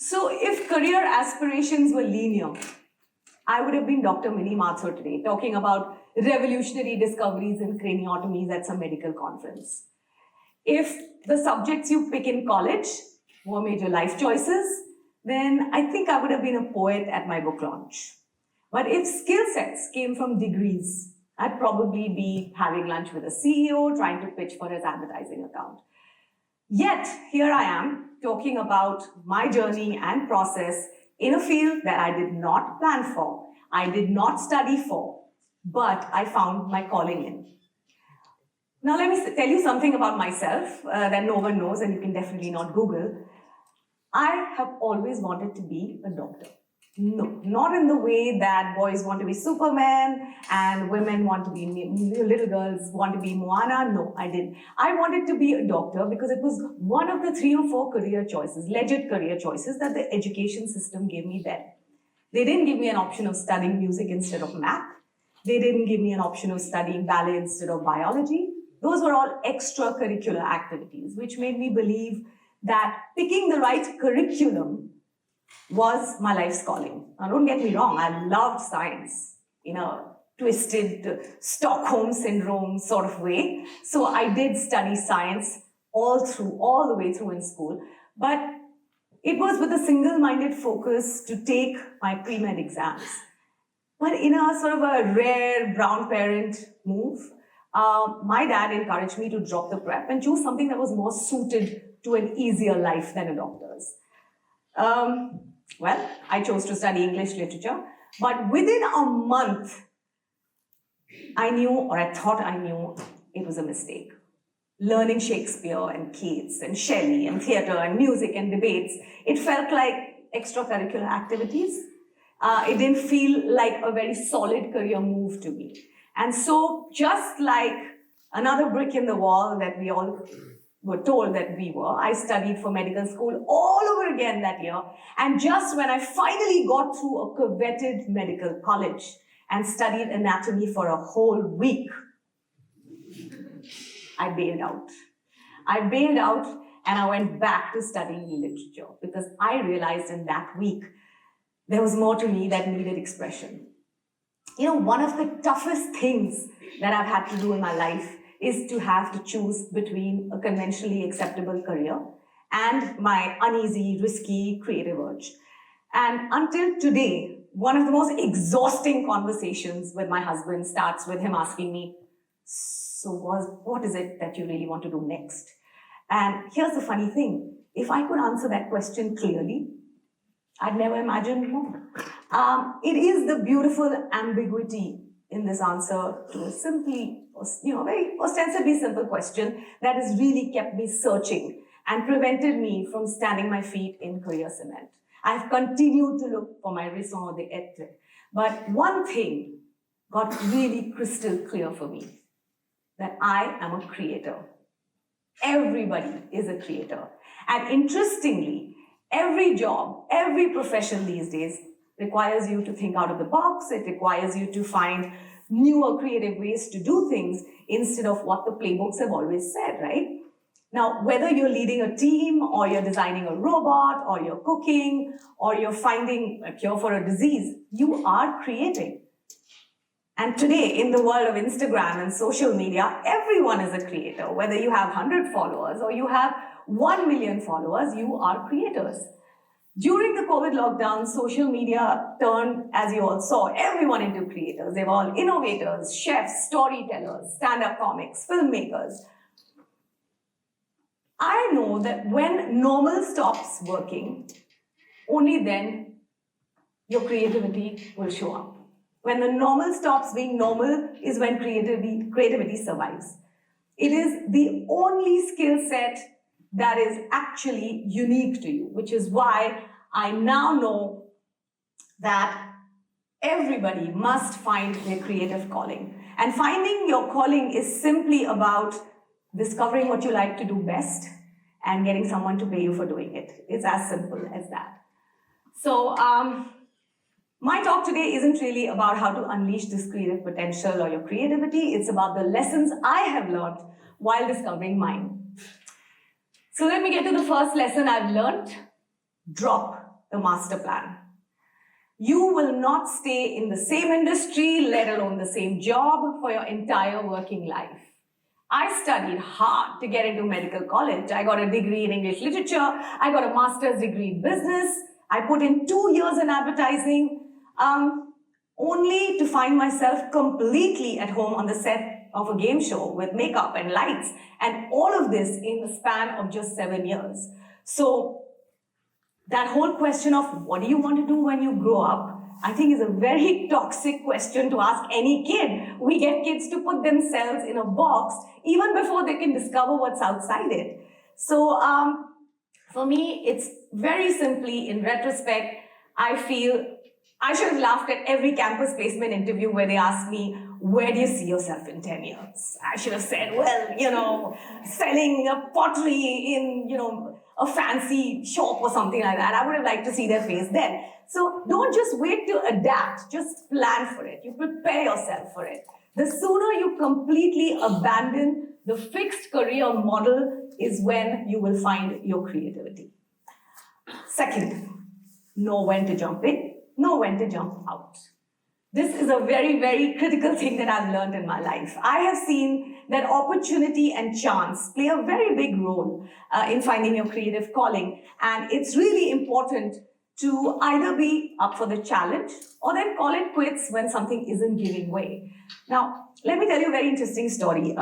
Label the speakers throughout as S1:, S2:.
S1: So if career aspirations were linear, I would have been Dr. Mini Mathur today, talking about revolutionary discoveries in craniotomies at some medical conference. If the subjects you pick in college were major life choices, then I think I would have been a poet at my book launch. But if skill sets came from degrees, I'd probably be having lunch with a CEO trying to pitch for his advertising account. Yet, here I am talking about my journey and process in a field that I did not plan for, I did not study for, but I found my calling in. Now, let me tell you something about myself that no one knows, and you can definitely not Google. I have always wanted to be a doctor. No, not in the way that boys want to be Superman and women want to be, little girls want to be Moana. No, I didn't. I wanted to be a doctor because it was one of the 3 or 4 career choices, legit career choices that the education system gave me then. They didn't give me an option of studying music instead of math. They didn't give me an option of studying ballet instead of biology. Those were all extracurricular activities, which made me believe that picking the right curriculum was my life's calling. Now, don't get me wrong, I loved science in a twisted Stockholm syndrome sort of way. So I did study science all the way through in school. But it was with a single-minded focus to take my pre-med exams. But in a sort of a rare brown parent move, my dad encouraged me to drop the prep and choose something that was more suited to an easier life than a doctor's. Well, I chose to study English literature, but within a month, I knew, or I thought I knew, it was a mistake. Learning Shakespeare and Keats and Shelley and theatre and music and debates, it felt like extracurricular activities. It didn't feel like a very solid career move to me. And so just like another brick in the wall that we all were told that we were, I studied for medical school all over again that year. And just when I finally got through a coveted medical college and studied anatomy for a whole week, I bailed out. I bailed out and I went back to studying literature because I realized in that week there was more to me that needed expression. You know, one of the toughest things that I've had to do in my life is to have to choose between a conventionally acceptable career and my uneasy, risky, creative urge. And until today, one of the most exhausting conversations with my husband starts with him asking me, so what is it that you really want to do next? And here's the funny thing. If I could answer that question clearly, I'd never imagined more. It is the beautiful ambiguity in this answer to a simply, very ostensibly simple question that has really kept me searching and prevented me from standing my feet in career cement. I've continued to look for my raison d'être. But one thing got really crystal clear for me, that I am a creator. Everybody is a creator. And interestingly, every job, every profession these days requires you to think out of the box. It requires you to find newer creative ways to do things instead of what the playbooks have always said, right? Now, whether you're leading a team or you're designing a robot or you're cooking or you're finding a cure for a disease, you are creating. And today, in the world of Instagram and social media, everyone is a creator. Whether you have 100 followers or you have 1 million followers, you are creators. During the COVID lockdown, social media turned, as you all saw, everyone into creators. They were all innovators, chefs, storytellers, stand-up comics, filmmakers. I know that when normal stops working, only then your creativity will show up. When the normal stops being normal is when creativity survives. It is the only skill set that is actually unique to you, which is why I now know that everybody must find their creative calling. And finding your calling is simply about discovering what you like to do best and getting someone to pay you for doing it. It's as simple as that. So my talk today isn't really about how to unleash this creative potential or your creativity. It's about the lessons I have learned while discovering mine. So let me get to the first lesson I've learned. Drop the master plan. You will not stay in the same industry, let alone the same job, for your entire working life. I studied hard to get into medical college. I got a degree in English literature. I got a master's degree in business. I put in 2 years in advertising, only to find myself completely at home on the set of a game show with makeup and lights, and all of this in the span of just 7 years. So that whole question of what do you want to do when you grow up, I think is a very toxic question to ask any kid. We get kids to put themselves in a box even before they can discover what's outside it. So for me, it's very simply, in retrospect, I feel I should have laughed at every campus placement interview where they asked me, where do you see yourself in 10 years? I should have said, well, selling a pottery in, a fancy shop or something like that. I would have liked to see their face then. So don't just wait to adapt, just plan for it. You prepare yourself for it. The sooner you completely abandon the fixed career model is when you will find your creativity. Second, know when to jump in, know when to jump out. This is a very, very critical thing that I've learned in my life. I have seen that opportunity and chance play a very big role in finding your creative calling. And it's really important to either be up for the challenge or then call it quits when something isn't giving way. Now, let me tell you a very interesting story.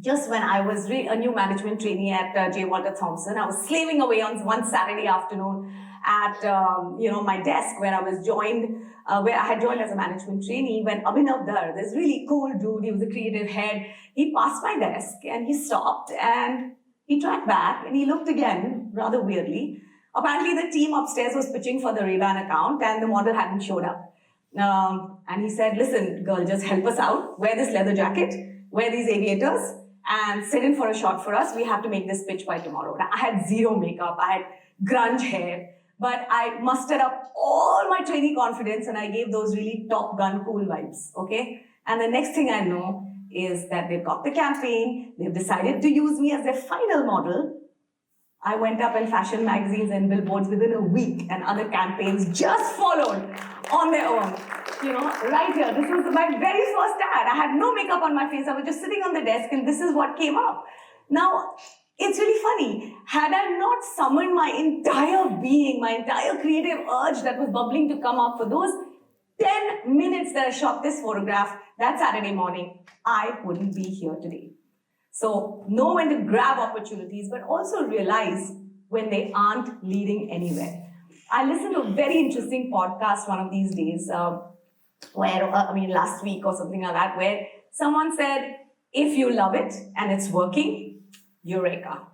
S1: Just when I was a new management trainee at J. Walter Thompson, I was slaving away on one Saturday afternoon at my desk where I had joined as a management trainee, when Abhinav Dar, this really cool dude, he was a creative head, he passed my desk and he stopped and he tracked back and he looked again rather weirdly. Apparently the team upstairs was pitching for the Ray-Ban account and the model hadn't showed up. And he said, listen, girl, just help us out, wear this leather jacket, wear these aviators, and sit in for a shot for us. We have to make this pitch by tomorrow. Now, I had zero makeup, I had grunge hair, but I mustered up all my trainee confidence and I gave those really Top Gun cool vibes, okay? And the next thing I know is that they've got the campaign, they've decided to use me as their final model. I went up in fashion magazines and billboards within a week, and other campaigns just followed on their own. Right here, this was my very first ad. I had no makeup on my face. I was just sitting on the desk and this is what came up. Now, it's really funny. Had I not summoned my entire being, my entire creative urge that was bubbling to come up for those 10 minutes that I shot this photograph that Saturday morning, I wouldn't be here today. So know when to grab opportunities, but also realize when they aren't leading anywhere. I listened to a very interesting podcast one of these days, last week or something like that, where someone said, if you love it and it's working, eureka.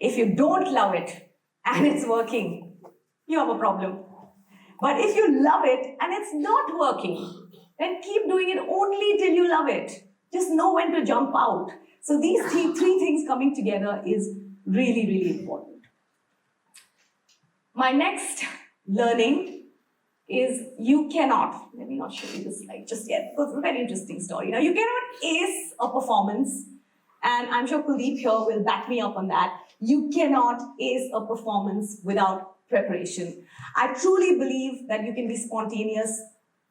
S1: If you don't love it and it's working, you have a problem. But if you love it and it's not working, then keep doing it only till you love it. Just know when to jump out. So these three things coming together is really, really important. My next learning is you cannot, let me not show you this slide just yet, because it's a very interesting story. Now, you cannot ace a performance, and I'm sure Kuldeep here will back me up on that. You cannot ace a performance without preparation. I truly believe that you can be spontaneous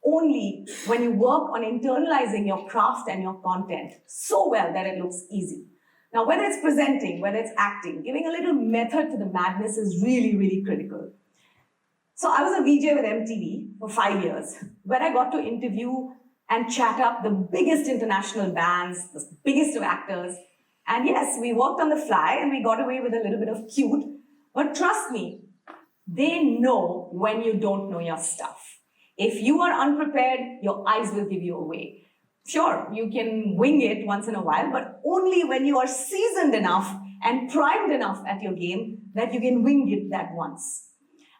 S1: only when you work on internalizing your craft and your content so well that it looks easy. Now, whether it's presenting, whether it's acting, giving a little method to the madness is really, really critical. So I was a VJ with MTV for 5 years, where I got to interview and chat up the biggest international bands, the biggest of actors. And yes, we worked on the fly and we got away with a little bit of cute. But trust me, they know when you don't know your stuff. If you are unprepared, your eyes will give you away. Sure, you can wing it once in a while, but only when you are seasoned enough and primed enough at your game that you can wing it that once.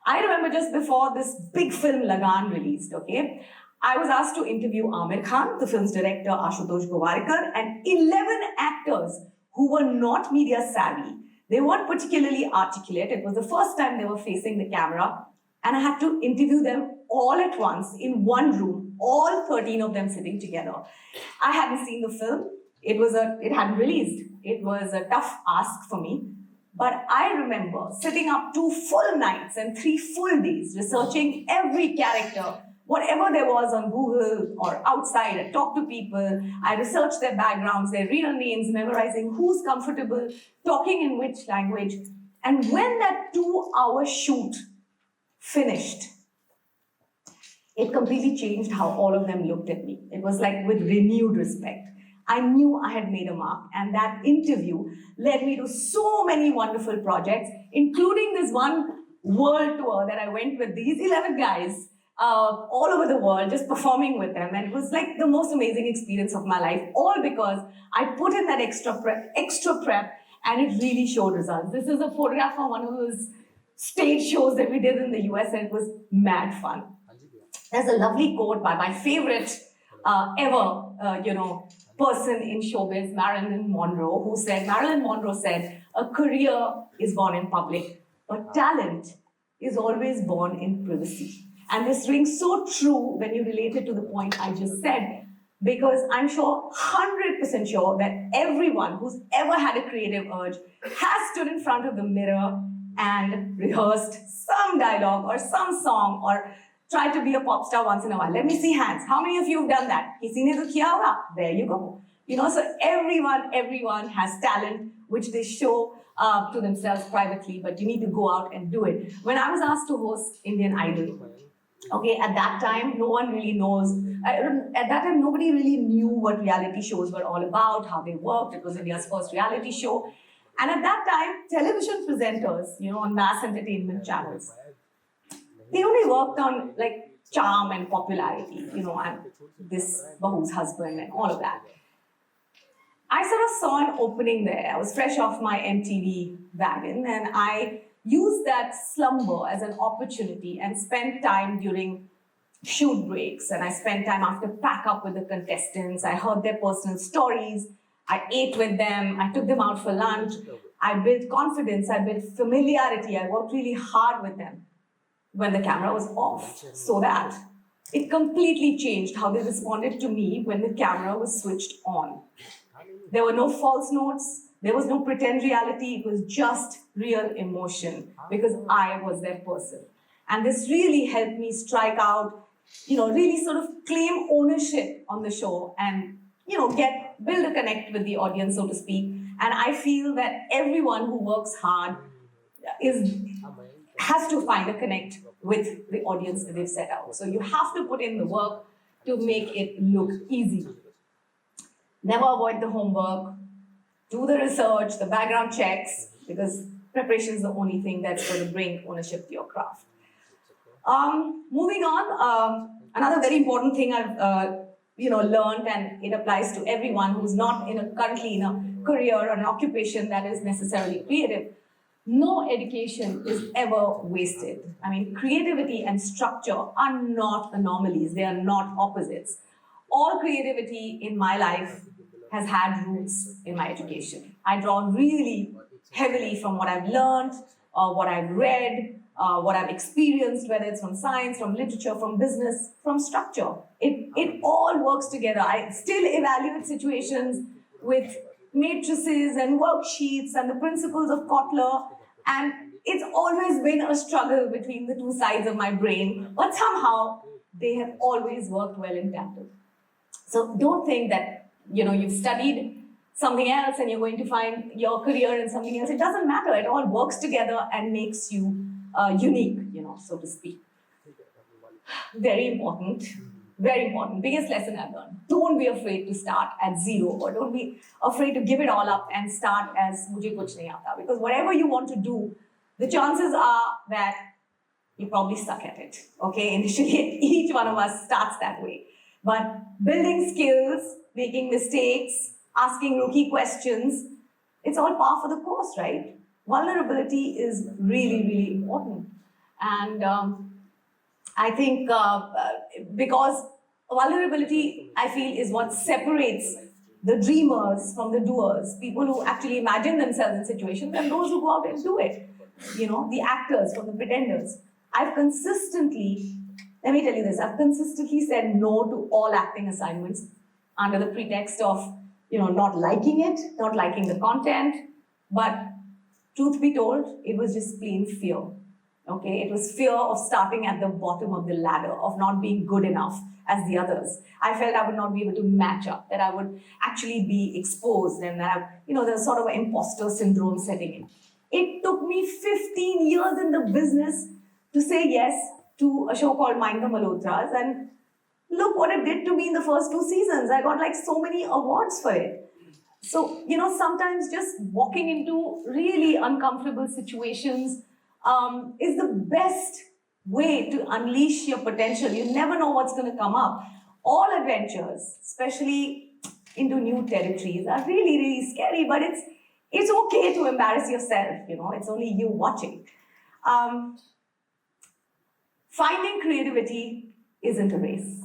S1: I remember just before this big film Lagan released, okay, I was asked to interview Amir Khan, the film's director, Ashutosh Gowarikar, and 11 actors who were not media savvy. They weren't particularly articulate. It was the first time they were facing the camera, and I had to interview them all at once in one room, all 13 of them sitting together. I hadn't seen the film. It hadn't released. It was a tough ask for me. But I remember sitting up 2 full nights and 3 full days researching every character, whatever there was on Google or outside. I talked to people, I researched their backgrounds, their real names, memorizing who's comfortable talking in which language. And when that 2-hour shoot finished, it completely changed how all of them looked at me. It was like with renewed respect. I knew I had made a mark, and that interview led me to so many wonderful projects, including this one world tour that I went with these 11 guys all over the world, just performing with them. And it was like the most amazing experience of my life, all because I put in that extra prep, and it really showed results. This is a photograph from one of those stage shows that we did in the US, and it was mad fun. There's a lovely quote by my favorite person in showbiz, Marilyn Monroe said, a career is born in public, but talent is always born in privacy. And this rings so true when you relate it to the point I just said, because I'm sure, 100% sure, that everyone who's ever had a creative urge has stood in front of the mirror and rehearsed some dialogue or some song or tried to be a pop star once in a while. Let me see hands. How many of you have done that? Kisi ne to kiya hoga? There you go. So everyone has talent which they show to themselves privately, but you need to go out and do it. When I was asked to host Indian Idol, okay, at that time, no one really knows. At that time, nobody really knew what reality shows were all about, how they worked. It was India's first reality show. And at that time, television presenters, on mass entertainment channels, they only worked on like charm and popularity, and this Bahu's husband and all of that. I sort of saw an opening there. I was fresh off my MTV wagon, and I used that slumber as an opportunity and spent time during shoot breaks, and I spent time after pack up with the contestants. I heard their personal stories. I ate with them. I took them out for lunch. I built confidence. I built familiarity. I worked really hard with them when the camera was off, so that it completely changed how they responded to me when the camera was switched on. There were no false notes. There was no pretend reality. It was just real emotion because I was their person. And this really helped me strike out, really sort of claim ownership on the show and, build a connect with the audience, so to speak. And I feel that everyone who works hard has to find a connect with the audience that they've set out. So you have to put in the work to make it look easy. Never avoid the homework. Do the research, the background checks, because preparation is the only thing that's going to bring ownership to your craft. Moving on, another very important thing I've learned, and it applies to everyone who's not currently in a career or an occupation that is necessarily creative. No education is ever wasted. I mean, creativity and structure are not anomalies. They are not opposites. All creativity in my life has had roots in my education. I draw really heavily from what I've learned, what I've read, what I've experienced, whether it's from science, from literature, from business, from structure. It all works together. I still evaluate situations with matrices and worksheets and the principles of Kotler, and it's always been a struggle between the two sides of my brain, but somehow they have always worked well in tandem. So don't think that you've studied something else and you're going to find your career in something else. It doesn't matter. It all works together and makes you unique, so to speak. Very important. Very important. Biggest lesson I've learned. Don't be afraid to start at zero, or don't be afraid to give it all up and start as mujhe kuch nahi aata. Because whatever you want to do, the chances are that you probably suck at it. Okay, initially each one of us starts that way. But building skills, making mistakes, asking rookie questions, it's all par for the course, right? Vulnerability is really, really important. And I think because vulnerability, I feel, is what separates the dreamers from the doers, people who actually imagine themselves in situations, and those who go out and do it. The actors from the pretenders. Let me tell you this, I've consistently said no to all acting assignments under the pretext of, not liking it, not liking the content, but Truth be told, it was just plain fear. Okay, it was fear of starting at the bottom of the ladder, of not being good enough as the others. I felt I would not be able to match up, that I would actually be exposed, and that there's sort of an imposter syndrome setting in. It took me 15 years in the business to say yes to a show called Mind the Malhotras, and look what it did to me in the first 2 seasons. I got like so many awards for it. So, sometimes just walking into really uncomfortable situations is the best way to unleash your potential. You never know what's going to come up. All adventures, especially into new territories, are really, really scary, but it's okay to embarrass yourself, it's only you watching. Finding creativity isn't a race.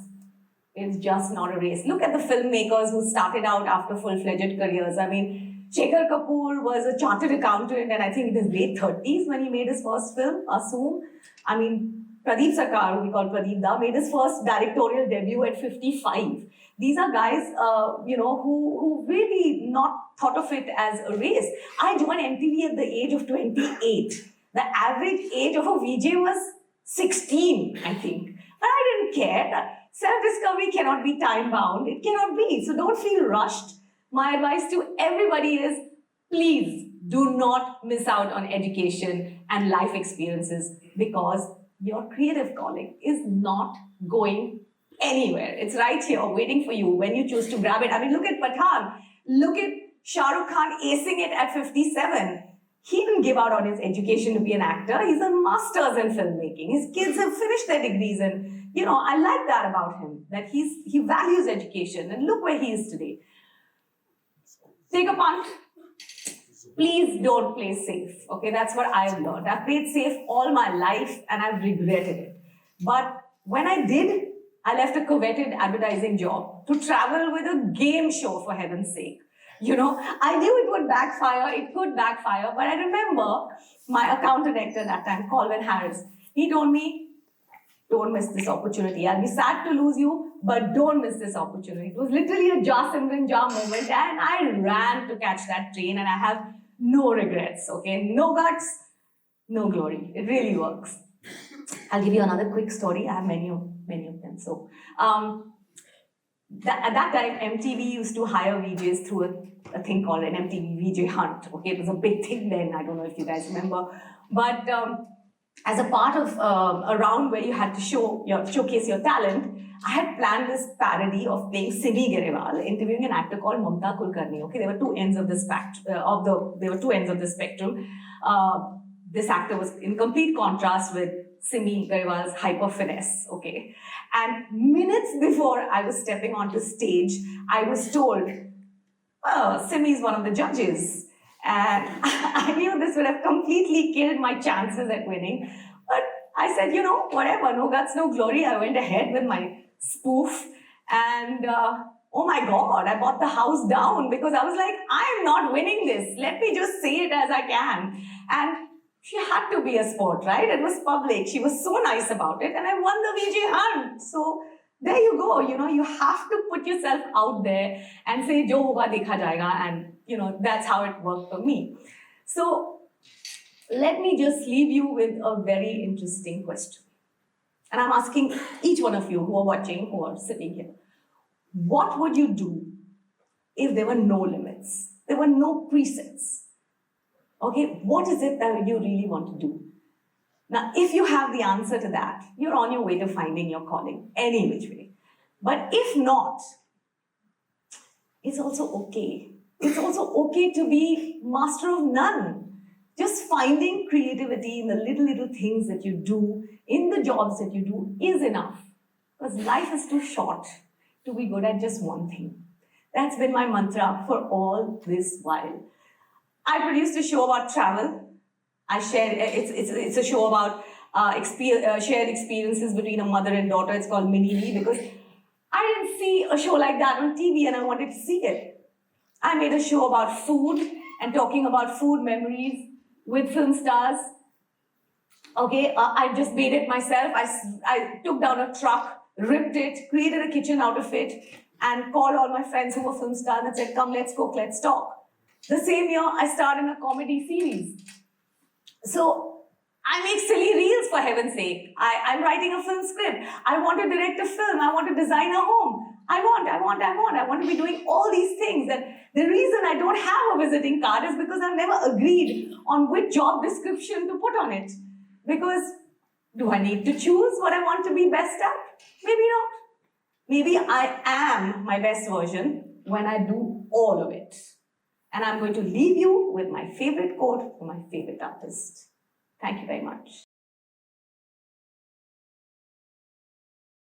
S1: It's just not a race. Look at the filmmakers who started out after full-fledged careers. I mean, Shekhar Kapoor was a chartered accountant, and I think in his late 30s when he made his first film, Assume. I mean, Pradeep Sarkar, who we call Pradeep Da, made his first directorial debut at 55. These are guys, who really not thought of it as a race. I joined MTV at the age of 28. The average age of a VJ was 16, I think. But I didn't care. Self-discovery cannot be time-bound. It cannot be. So don't feel rushed. My advice to everybody is, please do not miss out on education and life experiences, because your creative calling is not going anywhere. It's right here waiting for you when you choose to grab it. I mean, look at Pathan. Look at Shah Rukh Khan acing it at 57. He didn't give out on his education to be an actor. He's a master's in filmmaking. His kids have finished their degrees, and I like that about him, that he values education, and look where he is today. Take a punt. Please don't play safe. Okay, that's what I've learned. I've played safe all my life and I've regretted it. But when I did, I left a coveted advertising job to travel with a game show, for heaven's sake. I knew it would backfire, it could backfire, but I remember my account director that time, Colvin Harris, he told me, don't miss this opportunity. I'll be sad to lose you, but don't miss this opportunity. It was literally a Ja Simran Ja moment, and I ran to catch that train, and I have no regrets, okay? No guts, no glory. It really works. I'll give you another quick story. I have many of them. So, at that time, MTV used to hire VJs through a thing called an MTV VJ Hunt. Okay, it was a big thing then. I don't know if you guys remember. But as a part of a round where you had to showcase your talent, I had planned this parody of playing Simi Garewal, interviewing an actor called Mamta Kulkarni. Okay, there were two ends of the spectrum. This actor was in complete contrast with Simi Garewal's hyper finesse. Okay, and minutes before I was stepping onto stage, I was told, "Well, Simi is one of the judges." And I knew this would have completely killed my chances at winning. But I said, whatever, no guts, no glory. I went ahead with my spoof. And oh my God, I bought the house down because I was like, I'm not winning this. Let me just say it as I can. And she had to be a sport, right? It was public. She was so nice about it. And I won the VJ Hunt. So there you go. You have to put yourself out there and say, Jo hoga dekha jayega. And that's how it worked for me. So let me just leave you with a very interesting question. And I'm asking each one of you who are watching, who are sitting here, what would you do if there were no limits? There were no presets. Okay, what is it that you really want to do? Now, if you have the answer to that, you're on your way to finding your calling, any which way. But if not, it's also okay. It's also okay to be master of none. Just finding creativity in the little things that you do, in the jobs that you do, is enough. Because life is too short to be good at just one thing. That's been my mantra for all this while. I produced a show about travel. It's a show about shared experiences between a mother and daughter. It's called Mini Me, because I didn't see a show like that on TV and I wanted to see it. I made a show about food and talking about food memories with film stars. Okay, I just made it myself. I took down a truck, ripped it, created a kitchen out of it, and called all my friends who were film stars and said, come, let's cook, let's talk. The same year, I starred in a comedy series. So I make silly reels, for heaven's sake. I'm writing a film script. I want to direct a film. I want to design a home. I want to be doing all these things. And the reason I don't have a visiting card is because I've never agreed on which job description to put on it. Because do I need to choose what I want to be best at? Maybe not. Maybe I am my best version when I do all of it. And I'm going to leave you with my favorite quote from my favorite artist. Thank you very much.